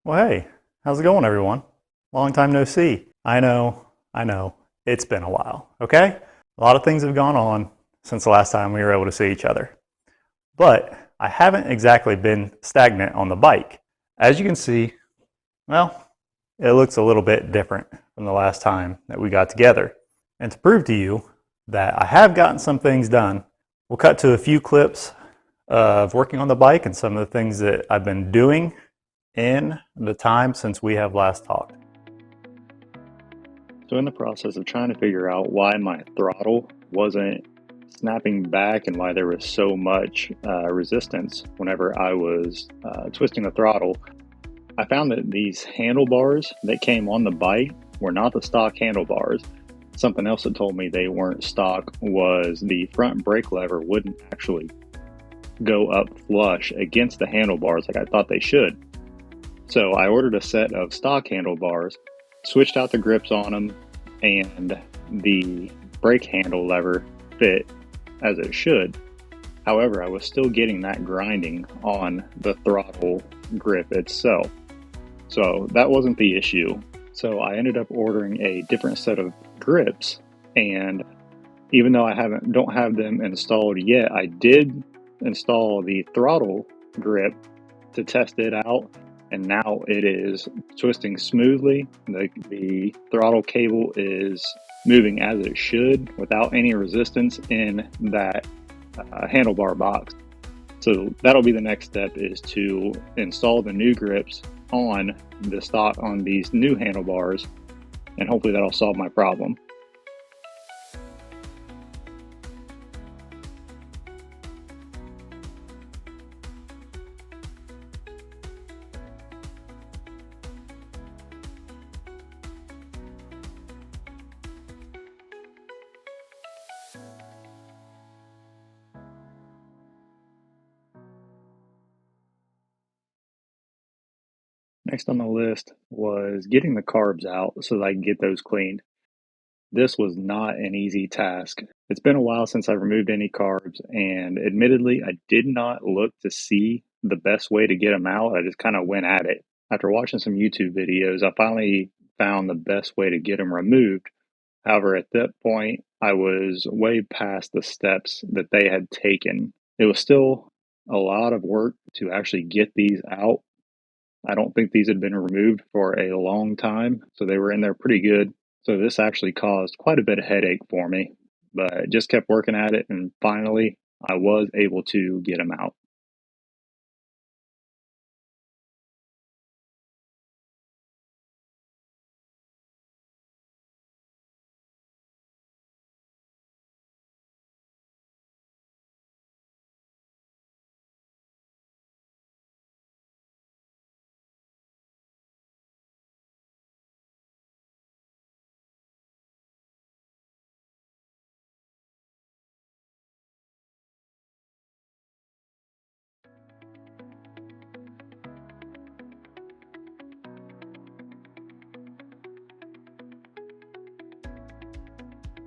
Well, hey, how's it going, everyone? Long time no see. I know, it's been a while, okay? A lot of things have gone on since the last time we were able to see each other. But I haven't exactly been stagnant on the bike. As you can see, well, it looks a little bit different from the last time that we got together. And to prove to you that I have gotten some things done, we'll cut to a few clips of working on the bike and some of the things that I've been doing in the time since we have last talked. So in the process of trying to figure out why my throttle wasn't snapping back and why there was so much resistance whenever I was twisting the throttle, I found that these handlebars that came on the bike were not the stock handlebars. Something else that told me they weren't stock was the front brake lever wouldn't actually go up flush against the handlebars like I thought they should. So I ordered a set of stock handlebars, switched out the grips on them, and the brake handle lever fit as it should. However, I was still getting that grinding on the throttle grip itself. So that wasn't the issue. So I ended up ordering a different set of grips, and even though I don't have them installed yet, I did install the throttle grip to test it out, and now it is twisting smoothly. The throttle cable is moving as it should without any resistance in that handlebar box. So that'll be the next step, is to install the new grips on the stock on these new handlebars, and hopefully that'll solve my problem. Next on the list was getting the carbs out so that I can get those cleaned. This was not an easy task. It's been a while since I removed any carbs, and admittedly, I did not look to see the best way to get them out. I just kind of went at it. After watching some YouTube videos, I finally found the best way to get them removed. However, at that point, I was way past the steps that they had taken. It was still a lot of work to actually get these out. I don't think these had been removed for a long time, so they were in there pretty good. So this actually caused quite a bit of headache for me, but I just kept working at it, and finally I was able to get them out.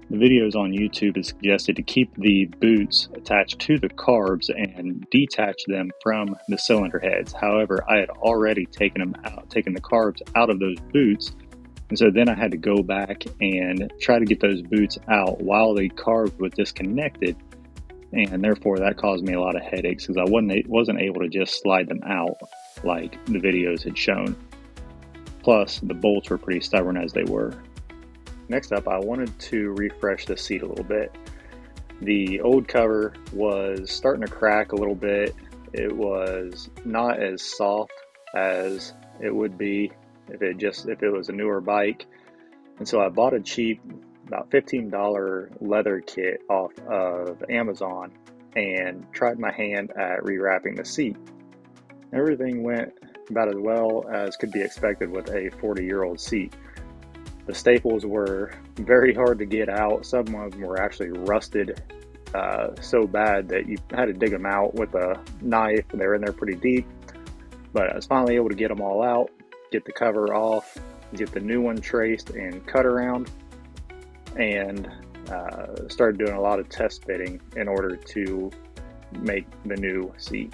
The videos on YouTube is suggested to keep the boots attached to the carbs and detach them from the cylinder heads. However, I had already taken the carbs out of those boots, and so then I had to go back and try to get those boots out while the carbs was disconnected, and therefore that caused me a lot of headaches because I wasn't able to just slide them out like the videos had shown. Plus, the bolts were pretty stubborn as they were. Next up, I wanted to refresh the seat a little bit. The old cover was starting to crack a little bit. It was not as soft as it would be if it was a newer bike. And so I bought a cheap, about $15 leather kit off of Amazon and tried my hand at rewrapping the seat. Everything went about as well as could be expected with a 40-year-old seat. The staples were very hard to get out. Some of them were actually rusted so bad that you had to dig them out with a knife. They were in there pretty deep. But I was finally able to get them all out, get the cover off, get the new one traced and cut around, and started doing a lot of test fitting in order to make the new seat.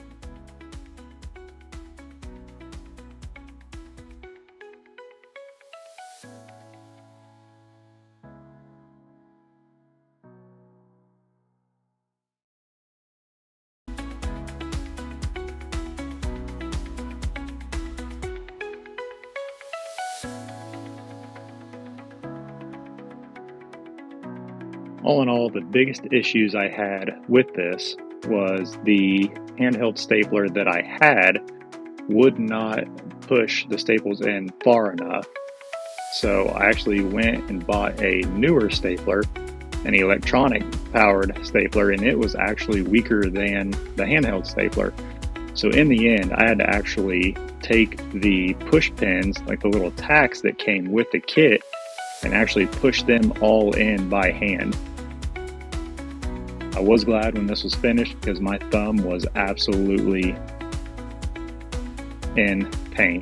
All in all, the biggest issues I had with this was the handheld stapler that I had would not push the staples in far enough. So I actually went and bought a newer stapler, an electronic powered stapler, and it was actually weaker than the handheld stapler. So in the end, I had to actually take the push pins, like the little tacks that came with the kit, and actually push them all in by hand. I was glad when this was finished because my thumb was absolutely in pain.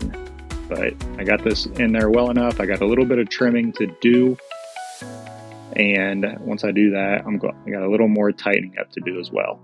But I got this in there well enough. I got a little bit of trimming to do. And once I do that, I got a little more tightening up to do as well.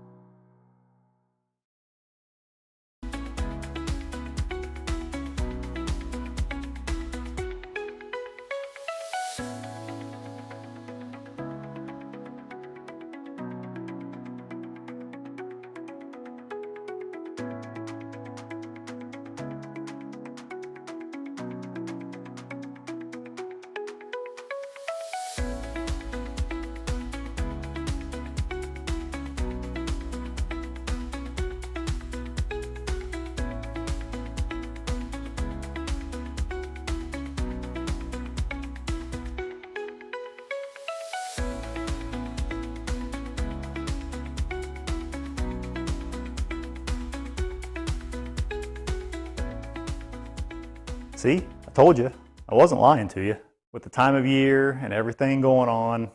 See, I told you. I wasn't lying to you. With the time of year and everything going on,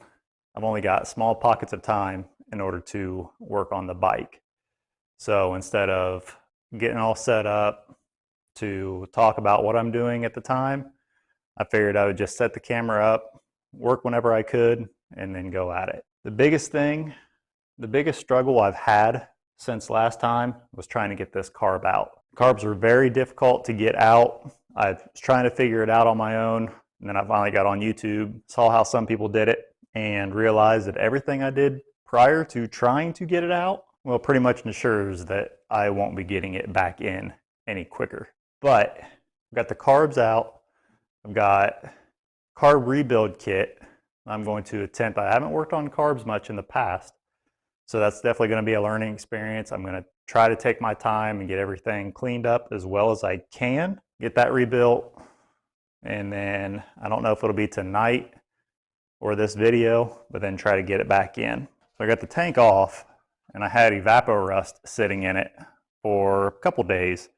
I've only got small pockets of time in order to work on the bike. So instead of getting all set up to talk about what I'm doing at the time, I figured I would just set the camera up, work whenever I could, and then go at it. The biggest struggle I've had since last time was trying to get this carb out. Carbs are very difficult to get out. I was trying to figure it out on my own, and then I finally got on YouTube, saw how some people did it, and realized that everything I did prior to trying to get it out, well, pretty much ensures that I won't be getting it back in any quicker. But I've got the carbs out. I've got carb rebuild kit I'm going to attempt. I haven't worked on carbs much in the past, so that's definitely going to be a learning experience. I'm going to try to take my time and get everything cleaned up as well as I can, get that rebuilt, and then I don't know if it'll be tonight or this video, but then try to get it back in. So I got the tank off, and I had evaporust sitting in it for a couple days,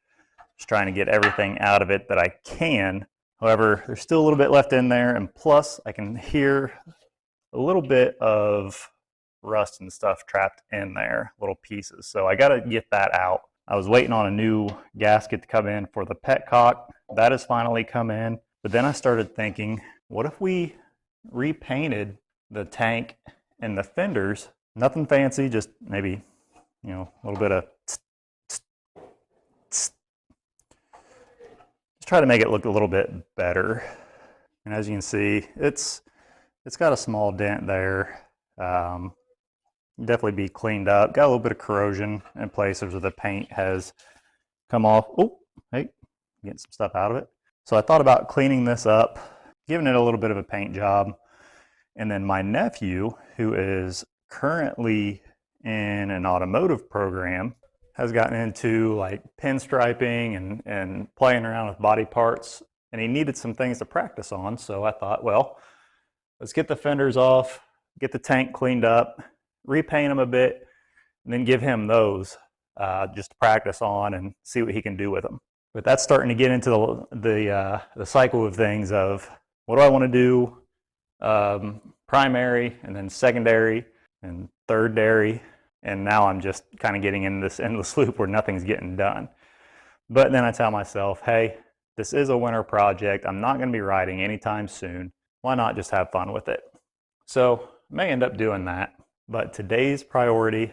just trying to get everything out of it that I can. However, there's still a little bit left in there, and plus I can hear a little bit of rust and stuff trapped in there, little pieces. So I got to get that out. I was waiting on a new gasket to come in for the petcock. That has finally come in. But then I started thinking, what if we repainted the tank and the fenders? Nothing fancy, just maybe, a little bit of just try to make it look a little bit better. And as you can see, it's got a small dent there. Definitely be cleaned up. Got a little bit of corrosion in places where the paint has come off. Oh, hey, getting some stuff out of it. So I thought about cleaning this up, giving it a little bit of a paint job. And then my nephew, who is currently in an automotive program, has gotten into like pinstriping and playing around with body parts. And he needed some things to practice on. So I thought, well, let's get the fenders off, get the tank cleaned up, repaint them a bit, and then give him those just to practice on and see what he can do with them. But that's starting to get into the cycle of things of what do I want to do, primary and then secondary and thirdary, and now I'm just kind of getting in this endless loop where nothing's getting done. But then I tell myself, hey, this is a winter project. I'm not going to be riding anytime soon. Why not just have fun with it? So I may end up doing that. But today's priority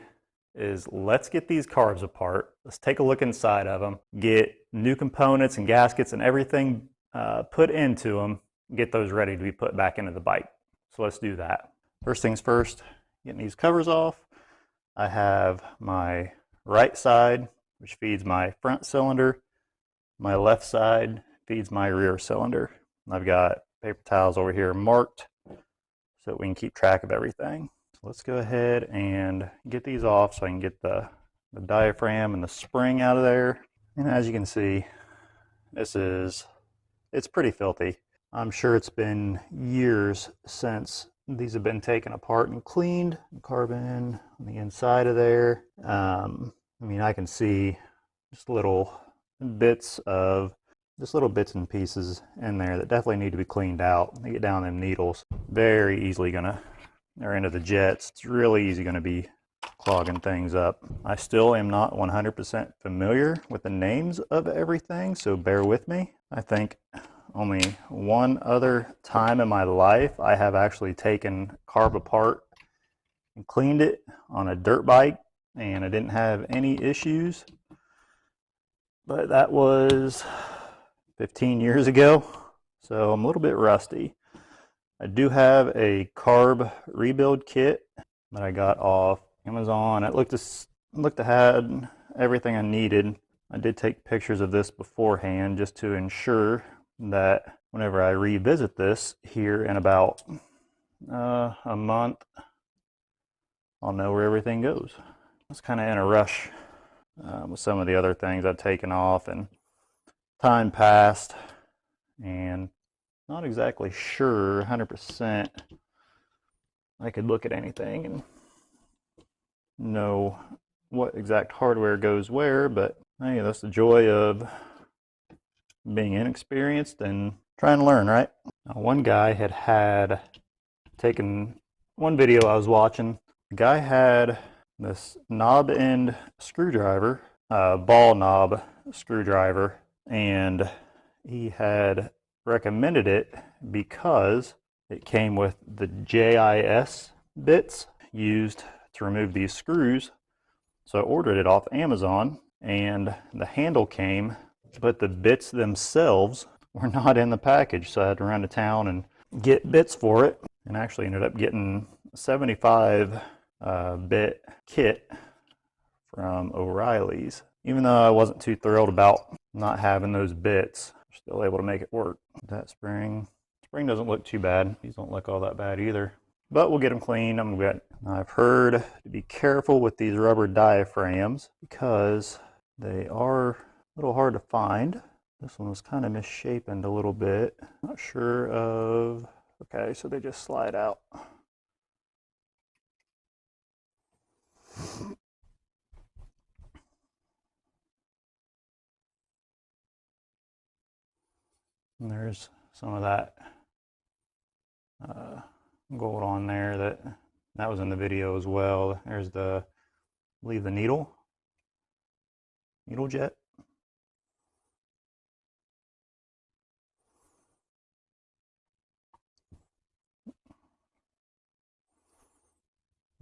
is let's get these carbs apart. Let's take a look inside of them, get new components and gaskets and everything put into them, get those ready to be put back into the bike. So let's do that. First things first, getting these covers off. I have my right side, which feeds my front cylinder. My left side feeds my rear cylinder. I've got paper towels over here marked so that we can keep track of everything. Let's go ahead and get these off so I can get the diaphragm and the spring out of there. And as you can see, it's pretty filthy. I'm sure it's been years since these have been taken apart and cleaned. Carbon on the inside of there. I mean, I can see just little bits and pieces in there that definitely need to be cleaned out. They get down them needles, very easily they're into the jets. It's really easy gonna be clogging things up. I still am not 100% familiar with the names of everything, so bear with me. I think only one other time in my life I have actually taken carb apart and cleaned it on a dirt bike, and I didn't have any issues. But that was 15 years ago, so I'm a little bit rusty. I do have a carb rebuild kit that I got off Amazon. It looked to have everything I needed. I did take pictures of this beforehand just to ensure that whenever I revisit this here in about a month, I'll know where everything goes. I was kind of in a rush with some of the other things I've taken off, and time passed, and not exactly sure 100% I could look at anything and know what exact hardware goes where, but hey, that's the joy of being inexperienced and trying to learn, right? Now, one guy had taken one video I was watching. The guy had this knob end screwdriver, ball knob screwdriver, and he had recommended it because it came with the JIS bits used to remove these screws. So I ordered it off Amazon, and the handle came, but the bits themselves were not in the package. So I had to run to town and get bits for it, and actually ended up getting a 75 bit kit from O'Reilly's. Even though I wasn't too thrilled about not having those bits, I'm still able to make it work. That spring doesn't look too bad. These don't look all that bad either. But we'll get them clean. I've heard to be careful with these rubber diaphragms because they are a little hard to find. This one was kind of misshapen a little bit. Not sure of, okay, so they just slide out. And there's some of that gold on there that was in the video as well. There's the, I believe, the needle jet.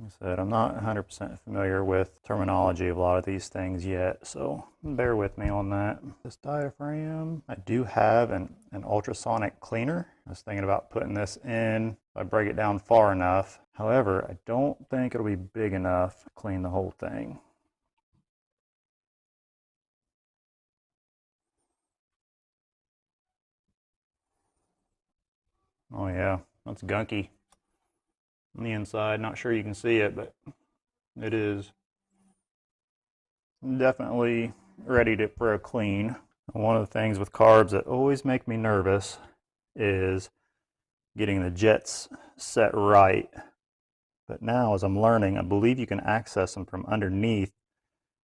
Like I said, I'm not 100% familiar with terminology of a lot of these things yet, so bear with me on that. This diaphragm, I do have an ultrasonic cleaner. I was thinking about putting this in if I break it down far enough. However, I don't think it'll be big enough to clean the whole thing. Oh yeah, that's gunky on the inside. Not sure you can see it, but it is definitely ready for a clean. One of the things with carbs that always make me nervous is getting the jets set right. But now, as I'm learning, I believe you can access them from underneath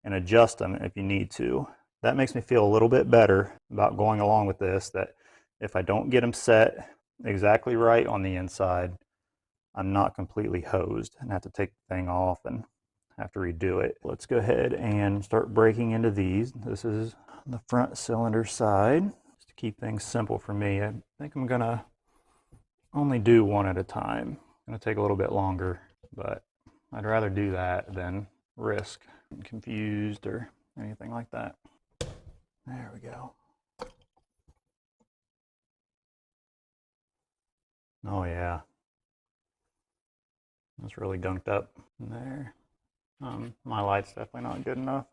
and adjust them if you need to. That makes me feel a little bit better about going along with this, that if I don't get them set exactly right on the inside, I'm not completely hosed and have to take the thing off and have to redo it. Let's go ahead and start breaking into these. This is the front cylinder side. Just to keep things simple for me, I think I'm gonna only do one at a time. It's gonna take a little bit longer, but I'd rather do that than risk getting confused or anything like that. There we go. Oh yeah, that's really gunked up in there. My light's definitely not good enough,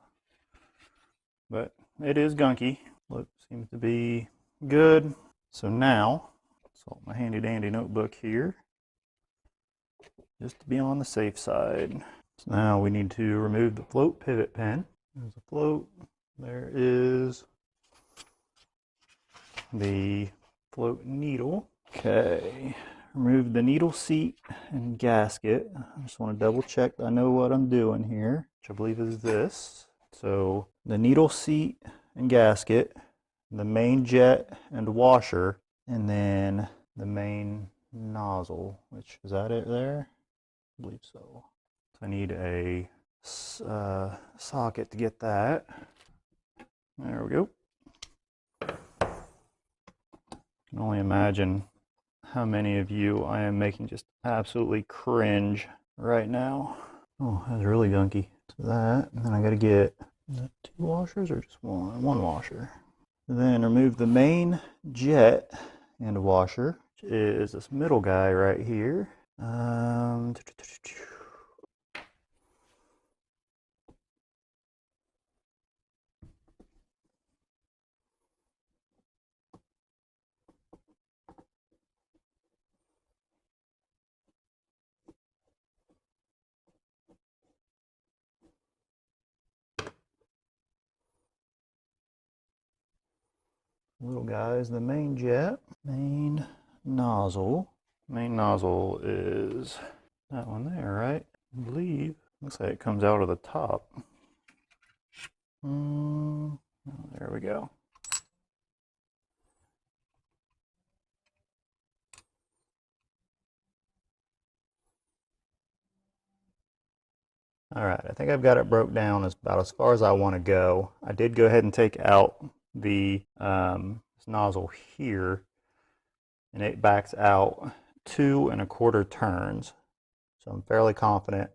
but it is gunky. Look, seems to be good. So now, salt my handy dandy notebook here. just to be on the safe side. So now we need to remove the float pivot pin. There's the float. There is the float needle. Okay, remove the needle seat and gasket. I just want to double check that I know what I'm doing here, which I believe is this. So the needle seat and gasket, the main jet and washer, and then the main nozzle, which is that it there? I believe so. So I need a socket to get that. There we go. I can only imagine how many of you I am making just absolutely cringe right now. Oh, that's really gunky. So that, and then I gotta get, is that 2 washers or just one? 1 washer. Then remove the main jet and washer, which is this middle guy right here. Little guy is the main jet. Main nozzle. Main nozzle is that one there, right? I believe. Looks like it comes out of the top. Oh, there we go. All right, I think I've got it broke down about as far as I want to go. I did go ahead and take out the nozzle here, and it backs out 2 1/4 turns. So I'm fairly confident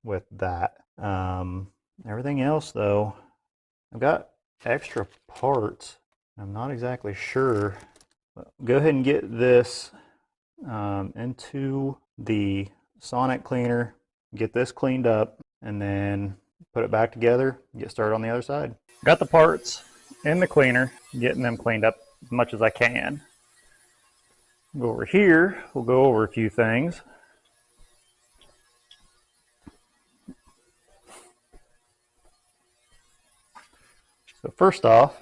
with that. Everything else though, I've got extra parts. I'm not exactly sure. But go ahead and get this into the sonic cleaner, get this cleaned up, and then put it back together, get started on the other side. Got the parts in the cleaner, getting them cleaned up as much as I can. Go over here, we'll go over a few things. So first off,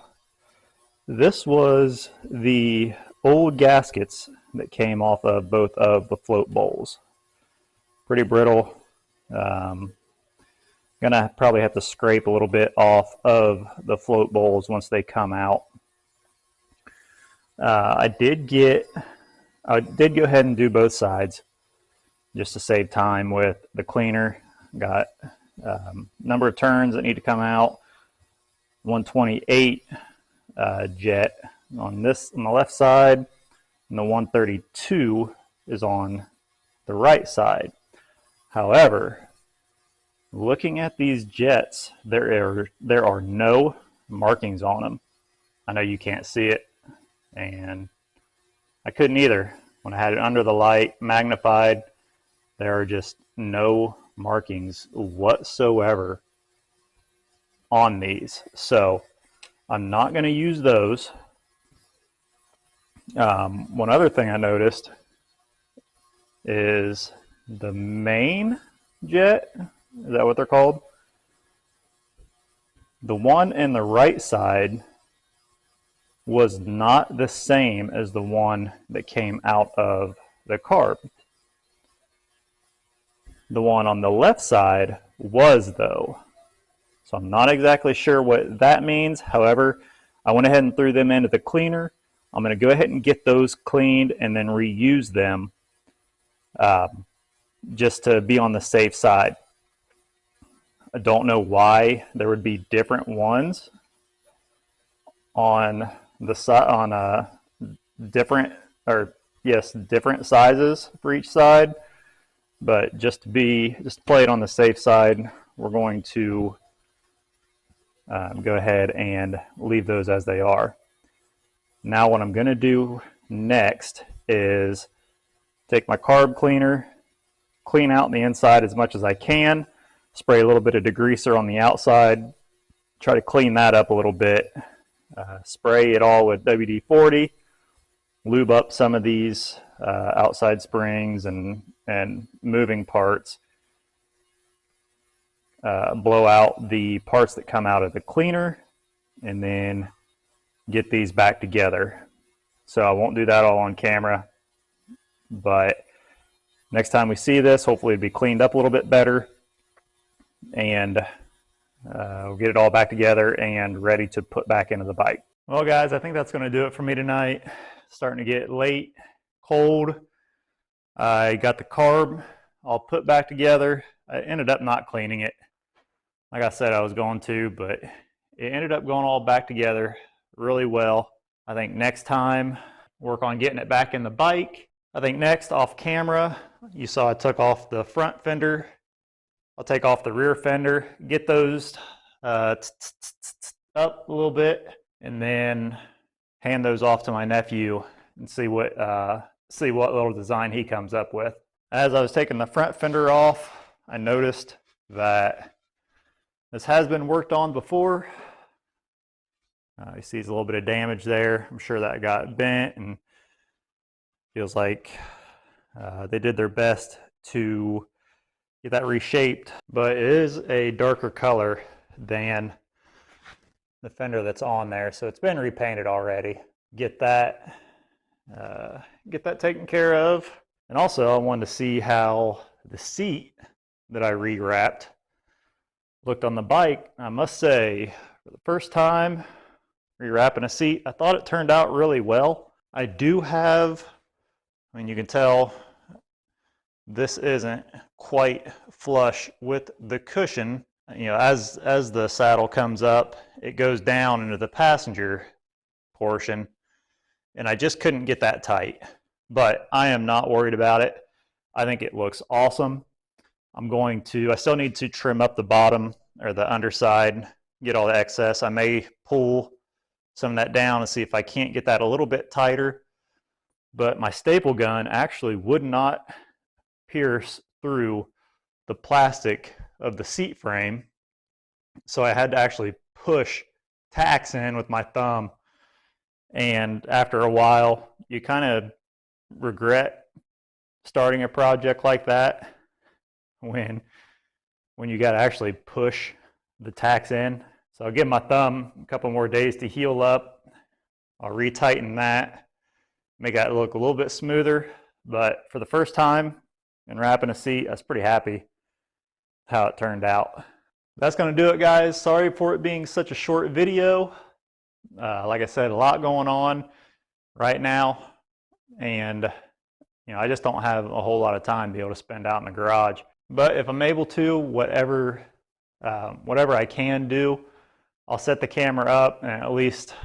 this was the old gaskets that came off of both of the float bowls. Pretty brittle. Gonna probably have to scrape a little bit off of the float bowls once they come out. I did go ahead and do both sides just to save time with the cleaner. Got number of turns that need to come out. 128 jet on the left side, and the 132 is on the right side. However, looking at these jets, there are no markings on them. I know you can't see it, and I couldn't either. When I had it under the light, magnified, there are just no markings whatsoever on these. So I'm not going to use those. One other thing I noticed is the main jet, is that what they're called? The one in the right side was not the same as the one that came out of the carb. The one on the left side was, though. So I'm not exactly sure what that means. However, I went ahead and threw them into the cleaner. I'm going to go ahead and get those cleaned and then reuse them just to be on the safe side. I don't know why there would be different ones on the side different sizes for each side, but just to play it on the safe side, we're going to go ahead and leave those as they are. Now what I'm going to do next is take my carb cleaner, clean out the inside as much as I can, spray a little bit of degreaser on the outside, try to clean that up a little bit, spray it all with WD-40, lube up some of these outside springs and moving parts, blow out the parts that come out of the cleaner, and then get these back together. So I won't do that all on camera, but next time we see this, hopefully it'll be cleaned up a little bit better, and we'll get it all back together and ready to put back into the bike. Well guys, I think that's going to do it for me tonight. It's starting to get late, cold. I got the carb all put back together. I ended up not cleaning it like I said I was going to, but it ended up going all back together really well. I think next time, work on getting it back in the bike. I think next, off camera, you saw I took off the front fender. I'll take off the rear fender, get those up a little bit, and then hand those off to my nephew and see what little design he comes up with. As I was taking the front fender off, I noticed that this has been worked on before. You see a little bit of damage there. I'm sure that got bent, and feels like they did their best to get that reshaped, but it is a darker color than the fender that's on there, so it's been repainted already. Get that taken care of. And also I wanted to see how the seat that I rewrapped looked on the bike. I must say, for the first time rewrapping a seat, I thought it turned out really well. I do have, I mean, you can tell this isn't quite flush with the cushion. You know, as the saddle comes up, it goes down into the passenger portion, and I just couldn't get that tight. But I am not worried about it. I think it looks awesome. I still need to trim up the bottom or the underside, get all the excess. I may pull some of that down and see if I can't get that a little bit tighter. But my staple gun actually would not pierce through the plastic of the seat frame, so I had to actually push tacks in with my thumb. And after a while, you kind of regret starting a project like that when you got to actually push the tacks in. So I'll give my thumb a couple more days to heal up. I'll retighten that, make that look a little bit smoother. But for the first time in wrapping a seat, I was pretty happy how it turned out. That's going to do it, guys. Sorry for it being such a short video. Like I said, a lot going on right now, and I just don't have a whole lot of time to be able to spend out in the garage. But if I'm able to, whatever I can do, I'll set the camera up, and at least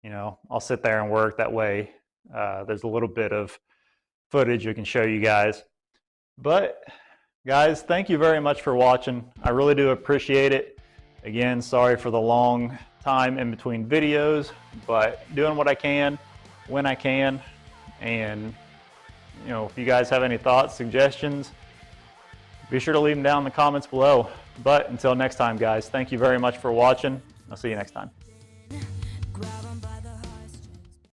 I'll sit there and work. That way there's a little bit of footage we can show you guys. But guys, thank you very much for watching. I really do appreciate it. Again, sorry for the long time in between videos, but doing what I can when I can. And if you guys have any thoughts, suggestions, be sure to leave them down in the comments below. But until next time, guys, thank you very much for watching. I'll see you next time.